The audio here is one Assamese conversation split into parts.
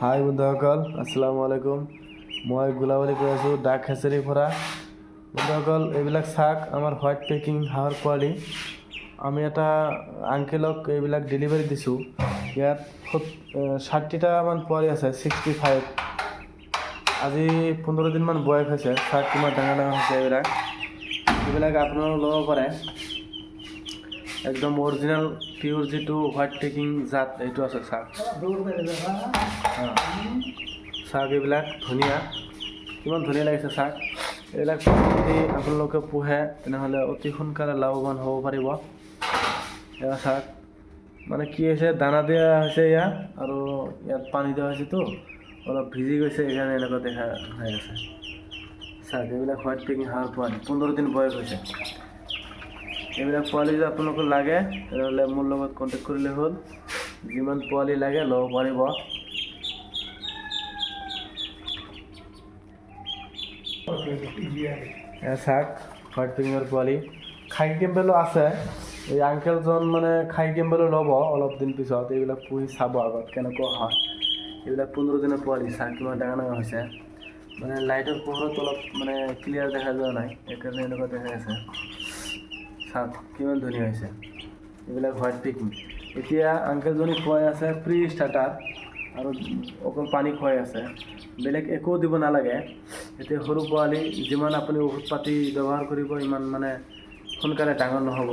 হাই বন্ধুসকল, আসসালামু আলাইকুম। মই গোলাবলী কৈ আছোঁ, ডাক হেচাৰীৰ পৰা। বন্ধুসকল, এইবিলাক চাওক, আমাৰ হোৱাইট পেকিং হাঁহৰ পোৱালি। আমি এটা আংকেলক এইবিলাক ডেলিভাৰী দিছোঁ। ইয়াত 60টামান পোৱালি আছে, 65। আজি 15 দিনমান বয়স হৈছে। চাওক কিমান ডাঙৰ ডাঙৰ হৈছে এইবিলাক আপোনালোকে ল'ব পাৰে। একদম অৰিজিনেল পিওর যেটো হোয়াইট পেকিং জাত এইটো আছে। চাওক চাওক, এইবিলাক ধুনীয়া, কিমান ধুনীয়া লাগিছে। চাওক, এইবিলাক যদি আপোনালোকে পোহে তেনেহ'লে অতি সোনকালে লাভৱান হ'ব পাৰিব। এয়া চাওক, মানে কি হৈছে, দানা দিয়া হৈছে ইয়াত, আৰু ইয়াত পানী দিয়া হৈছেতো অলপ ভিজি গৈছে, সেইকাৰণে এনেকুৱা দেখা হৈ আছে। চাওক, এইবিলাক হোৱাইট পেকিং হাঁহৰ পোৱালি, 15 দিন বয়স হৈছে। এইবিলাক পোৱালি যদি আপোনালোকক লাগে তেনেহ'লে মোৰ লগত কণ্টেক্ট কৰিলে হ'ল। যিমান পোৱালি লাগে ল'ব পাৰিব। চাওক, হোৱাইট পেকিঙৰ পোৱালি খাই কেম্বেলো আছে। এই আংকেলজন মানে খাই কেম্বেলো ল'ব অলপ দিন পিছত। এইবিলাক পুহি চাব আগত কেনেকুৱা হয়। এইবিলাক 15 দিনৰ পোৱালি। চাওক কিমান ডাঙৰ ডাঙৰ হৈছে। মানে লাইটৰ পোহৰত অলপ মানে ক্লিয়াৰ দেখা যোৱা নাই, সেইকাৰণে এনেকুৱা দেখা আছে। চাওক কিমান ধুনীয়া হৈছে। এইবিলাক হোৱাইট পেকিং। এতিয়া আংকেলজনী খুৱাই আছে প্ৰি ষ্টাৰ্টাৰ, আৰু অকল পানী খুৱাই আছে, বেলেগ একো দিব নালাগে। এতিয়া সৰু পোৱালি, যিমান আপুনি ঔষধ পাতি ব্যৱহাৰ কৰিব ইমান মানে সোনকালে ডাঙৰ নহ'ব।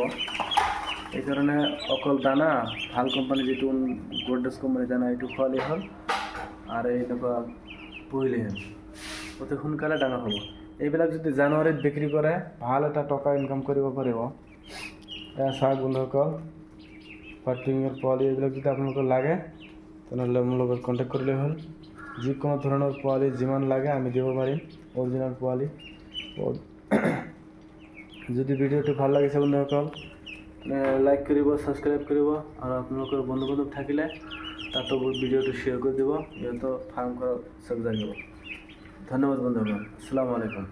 সেইকাৰণে অকল দানা, ভাল কোম্পানী যিটো গডৰেজ কোম্পানী দানা, এইটো খোৱালেই হ'ল, আৰু এনেকুৱা পুহিলেই হ'ল, অতি সোনকালে ডাঙৰ হ'ব। এইবিলাক যদি জানুৱাৰীত বিক্ৰী কৰে ভাল এটা টকা ইনকাম কৰিব পাৰিব। এয়া চাওক বন্ধুসকল, হোৱাইট পেকিঙৰ পোৱালি। এইবিলাক যদি আপোনালোকৰ লাগে তেনেহ'লে মোৰ লগত কণ্টেক্ট কৰিলে হ'ল। যিকোনো ধৰণৰ পোৱালি যিমান লাগে আমি দিব পাৰিম, অৰিজিনেল পোৱালি। যদি ভিডিঅ'টো ভাল লাগিছে বন্ধুসকল, লাইক কৰিব, ছাবস্ক্ৰাইব কৰিব, আৰু আপোনালোকৰ বন্ধু বান্ধৱ থাকিলে তাতো ভিডিঅ'টো শ্বেয়াৰ কৰি দিব। ইহঁতৰ ফাৰ্ম কৰা চব জানিব। ধন্যবাদ বন্ধুসকল, আসসালামু আলাইকুম।